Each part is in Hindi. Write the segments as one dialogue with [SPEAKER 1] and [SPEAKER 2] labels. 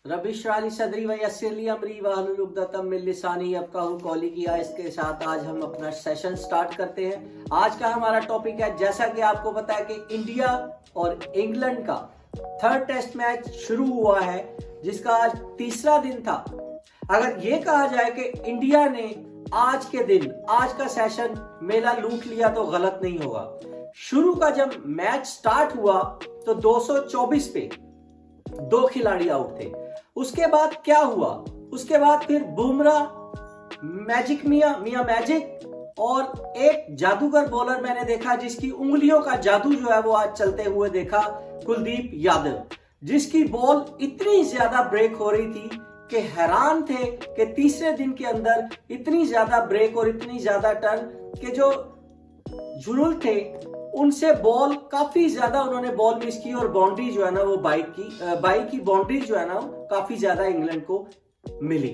[SPEAKER 1] रब इश्रह ली सदरी व यस्सिर ली अमरी वाहलुल उक़दतम मिन लिसानी यफ़क़हू क़ौली किया। इसके साथ आज हम अपना सेशन स्टार्ट करते हैं। आज का हमारा टॉपिक है, जैसा कि आपको पता है कि इंडिया और इंग्लैंड का थर्ड टेस्ट मैच शुरू हुआ है, जिसका आज तीसरा दिन था। अगर ये कहा जाए कि इंडिया ने आज के दिन, आज का सेशन मेला लूट लिया तो गलत नहीं होगा। शुरू का जब मैच स्टार्ट हुआ तो 224 पे 2 खिलाड़ी आउट थे। उसके बाद क्या हुआ? उसके बाद फिर बुमराह, मियां मैजिक और एक जादूगर बॉलर मैंने देखा जिसकी उंगलियों का जादू जो है वो आज चलते हुए देखा, कुलदीप यादव, जिसकी बॉल इतनी ज्यादा ब्रेक हो रही थी कि हैरान थे कि तीसरे दिन के अंदर इतनी ज्यादा ब्रेक और इतनी ज्यादा टर्न कि जो झुरुल थे उनसे बॉल काफी ज्यादा उन्होंने बॉल मिस की और बाउंड्री जो है ना वो बाइक की बाउंड्री जो है ना काफी ज्यादा इंग्लैंड को मिली।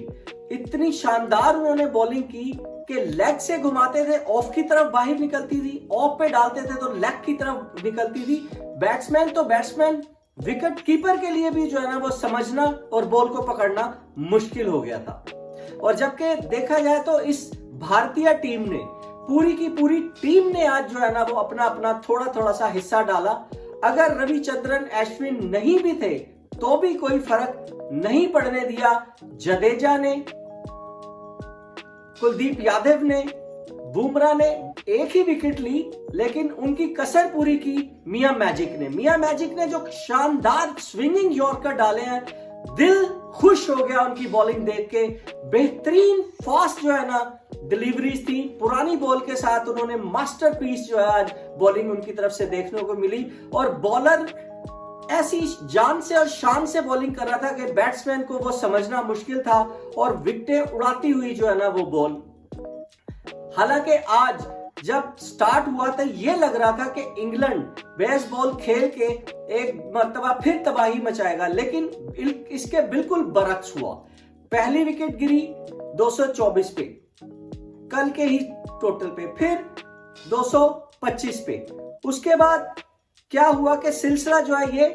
[SPEAKER 1] इतनी शानदार उन्होंने बॉलिंग की कि लेग से घुमाते थे, ऑफ की तरफ बाहर निकलती थी, ऑफ पे डालते थे तो लेग की तरफ निकलती थी। बैट्समैन विकेट कीपर के लिए भी जो है ना वो समझना और बॉल को पकड़ना मुश्किल हो गया था। और जबकि देखा जाए तो इस भारतीय टीम ने, पूरी की पूरी टीम ने आज जो है ना वो अपना अपना थोड़ा सा हिस्सा डाला। अगर रविचंद्रन अश्विन नहीं भी थे तो भी कोई फर्क नहीं पड़ने दिया। जडेजा ने, कुलदीप यादव ने, बुमराह ने एक ही विकेट ली, लेकिन उनकी कसर पूरी की मियां मैजिक ने जो शानदार स्विंगिंग यॉर्कर डाले हैं, दिल खुश हो गया उनकी बॉलिंग देख के। बेहतरीन फास्ट जो है ना डिलीवरीज थी, पुरानी बॉल के साथ उन्होंने मास्टरपीस जो है आज बॉलिंग उनकी तरफ से देखने को मिली। और बॉलर ऐसी जान से और शान से बॉलिंग कर रहा था कि बैट्समैन को वो समझना मुश्किल था और विकेटें उड़ाती हुई जो है ना वो बॉल। हालांकि आज जब स्टार्ट हुआ था ये लग रहा था कि इंग्लैंड बेसबॉल खेल के एक मर्तबा फिर तबाही मचाएगा, लेकिन इसके बिल्कुल बरक्स हुआ। पहली विकेट गिरी 224 पे, कल के ही टोटल पे, फिर 225 पे। उसके बाद क्या हुआ कि सिलसिला जो है ये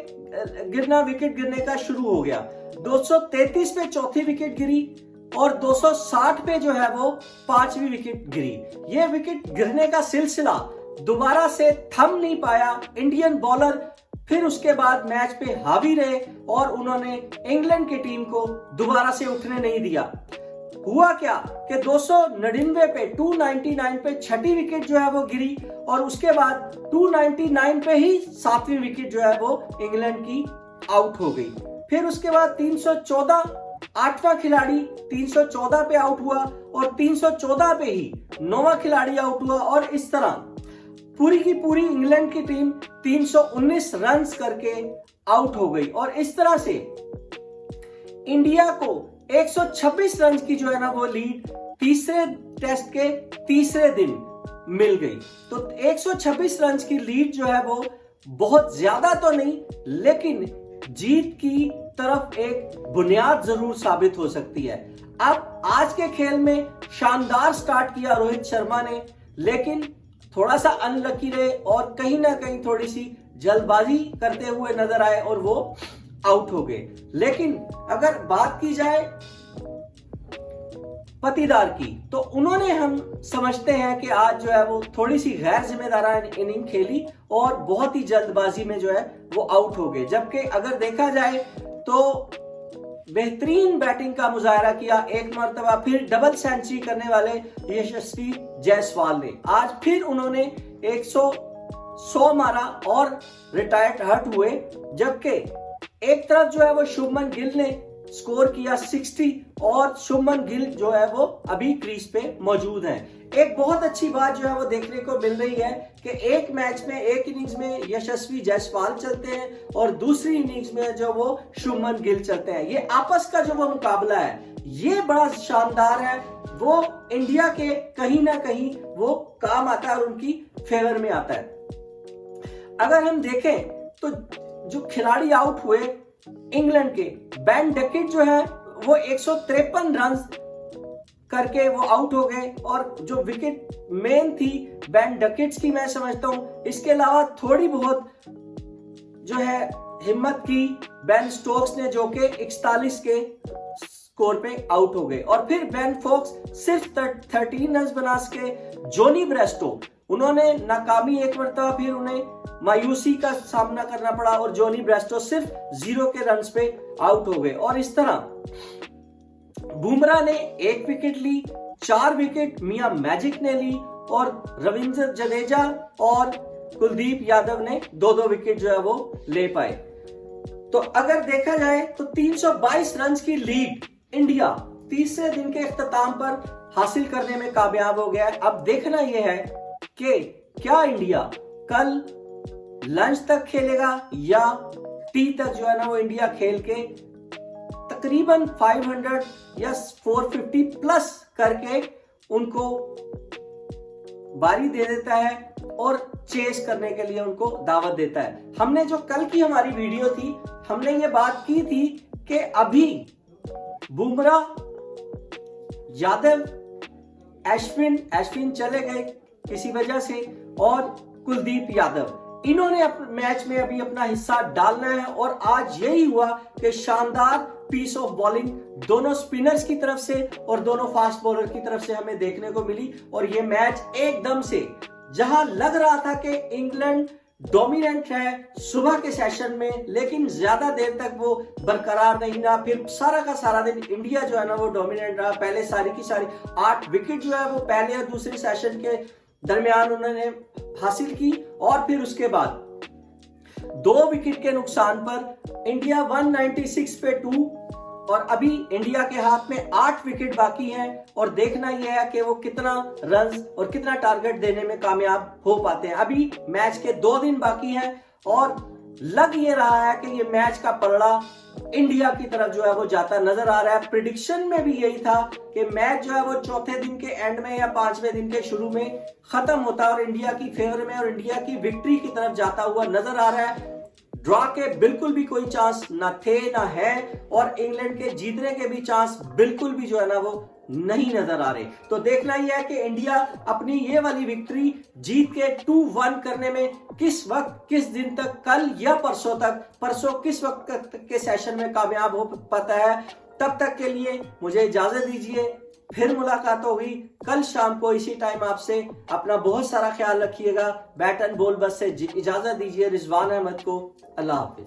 [SPEAKER 1] विकेट गिरने का शुरू हो गया। 233 पे चौथी विकेट गिरी और 260 पे जो है वो पांचवी विकेट गिरी। ये विकेट गिरने का सिलसिला दोबारा से थम नहीं पाया। इंडियन बॉलर फिर उसके बाद मैच पे हावी रहे और उन्होंने इंग्लैंड की टीम को दोबारा से उठने नहीं दिया। हुआ क्या कि 299 पे 299 पे छठी विकेट जो है वो गिरी और उसके बाद 299 पे ही सातवीं विकेट जो है वो इंग्लैंड की आउट हो गई। फिर उसके बाद 314, आठवां खिलाड़ी 314 पे आउट हुआ और 314 पे ही नौवां खिलाड़ी आउट हुआ और इस तरह पूरी की पूरी इंग्लैंड की टीम 319 रन्स करके आउट हो गई। और इस तरह से इंडिया को 126 रन की जो है ना वो लीड तीसरे टेस्ट के तीसरे दिन मिल गई। तो 126 रन की लीड जो है वो बहुत ज्यादा तो नहीं, लेकिन जीत की तरफ एक बुनियाद जरूर साबित हो सकती है। अब आज के खेल में शानदार स्टार्ट किया रोहित शर्मा ने, लेकिन थोड़ा सा अनलकी रहे और कहीं ना कहीं थोड़ी सी जल्दबाजी करते हुए नजर आए और वो आउट हो गए। लेकिन अगर बात की जाए पतिदार की, तो उन्होंने, हम समझते हैं कि आज जो है वो थोड़ी सी गैर जिम्मेदाराना इनिंग खेली और बहुत ही जल्दबाजी में जो है वो आउट हो गए। जबकि अगर देखा जाए तो बेहतरीन बैटिंग का मुजाहरा किया एक मर्तबा फिर डबल सेंचुरी करने वाले यशस्वी जायसवाल ने। आज फिर उन्होंने 100 मारा और रिटायर्ड हर्ट हुए। जबकि एक तरफ जो है वो शुभमन गिल ने स्कोर किया 60 और शुभमन गिल जो है वो अभी क्रीज पे मौजूद हैं। एक बहुत अच्छी बात जो है वो देखने को मिल रही है कि एक मैच में, एक इनिंग्स में यशस्वी जायसवाल चलते हैं और दूसरी इनिंग्स में जो वो शुभमन गिल चलते हैं। ये आपस का जो वो मुकाबला है ये बड़ा शानदार है। वो इंडिया के कहीं ना कहीं वो काम आता है और उनकी फेवर में आता है। अगर हम देखें तो जो खिलाड़ी आउट हुए इंग्लैंड के, बेन डकेट जो है वो 153 रन करके वो आउट हो गए और जो विकेट मेन थी बेन डकेट्स की, मैं समझता हूं इसके अलावा थोड़ी बहुत जो है हिम्मत की बेन स्टोक्स ने, जो कि 41 के स्कोर पे आउट हो गए। और फिर बेन फोक्स सिर्फ 13 रन बना सके। जोनी ब्रेस्टो, उन्होंने नाकामी एक मरतबा, फिर उन्हें मायूसी का सामना करना पड़ा और जोनी ब्रेस्टो सिर्फ 0 के रन पे आउट हो गए। और इस तरह बुमराह ने 1 विकेट ली, 4 विकेट मियां मैजिक ने ली और रविंद्र जडेजा और कुलदीप यादव ने 2-2 विकेट जो है वो ले पाए। तो अगर देखा जाए तो 322 रन की लीड इंडिया तीसरे दिन के इख्तिताम पर हासिल करने में कामयाब हो गया है। अब देखना यह है कि क्या इंडिया कल लंच तक खेलेगा या टी तक जो है ना वो इंडिया खेल के तकरीबन 500 या 450 प्लस करके उनको बारी दे देता है और चेस करने के लिए उनको दावत देता है। हमने जो कल की हमारी वीडियो थी, हमने ये बात की थी कि अभी बुमराह, यादव, अश्विन चले गए किसी वजह से, और कुलदीप यादव, इन्होंने मैच में अभी अपना हिस्सा डालना है। और आज यही हुआ कि शानदार पीस ऑफ बॉलिंग दोनों स्पिनर्स की तरफ से और दोनों फास्ट बॉलर की तरफ से हमें देखने को मिली। और ये मैच एकदम से, जहां लग रहा था कि इंग्लैंड डोमिनेंट है सुबह के सेशन में, लेकिन ज्यादा देर तक वो बरकरार नहीं रहा। फिर सारा का सारा दिन इंडिया जो है ना वो डोमिनेंट रहा। पहले सारी की सारी 8 विकेट जो है वो पहले और दूसरे सेशन के दरमियान उन्होंने हासिल की। और फिर उसके बाद 2 विकेट के नुकसान पर इंडिया 196 पे 2, और अभी इंडिया के हाथ में 8 विकेट बाकी हैं। और देखना यह है कि वो कितना रन और कितना टारगेट देने में कामयाब हो पाते हैं। अभी मैच के 2 दिन बाकी हैं और लग ये रहा है कि ये मैच का पलड़ा इंडिया की तरफ जो है वो जाता नजर आ रहा है। प्रिडिक्शन में भी यही था कि मैच जो है वो चौथे दिन के एंड में या 5वें दिन के शुरू में खत्म होता और इंडिया की फेवर में और इंडिया की विक्ट्री की तरफ जाता हुआ नजर आ रहा है। ड्रॉ के बिल्कुल भी कोई चांस ना थे ना है, और इंग्लैंड के जीतने के भी चांस बिल्कुल भी जो है ना वो नहीं नजर आ रहे। तो देखना ही है कि इंडिया अपनी ये वाली विक्ट्री जीत के 2-1 करने में किस वक्त, किस दिन तक, कल या परसों तक, परसों किस वक्त तक के सेशन में कामयाब हो पाता है। तब तक के लिए मुझे इजाजत दीजिए, फिर मुलाकात होगी कल शाम को इसी टाइम आपसे। अपना बहुत सारा ख्याल रखिएगा। बैट एंड बॉल बस से इजाजत दीजिए रिजवान अहमद को। अल्लाह हाफिज।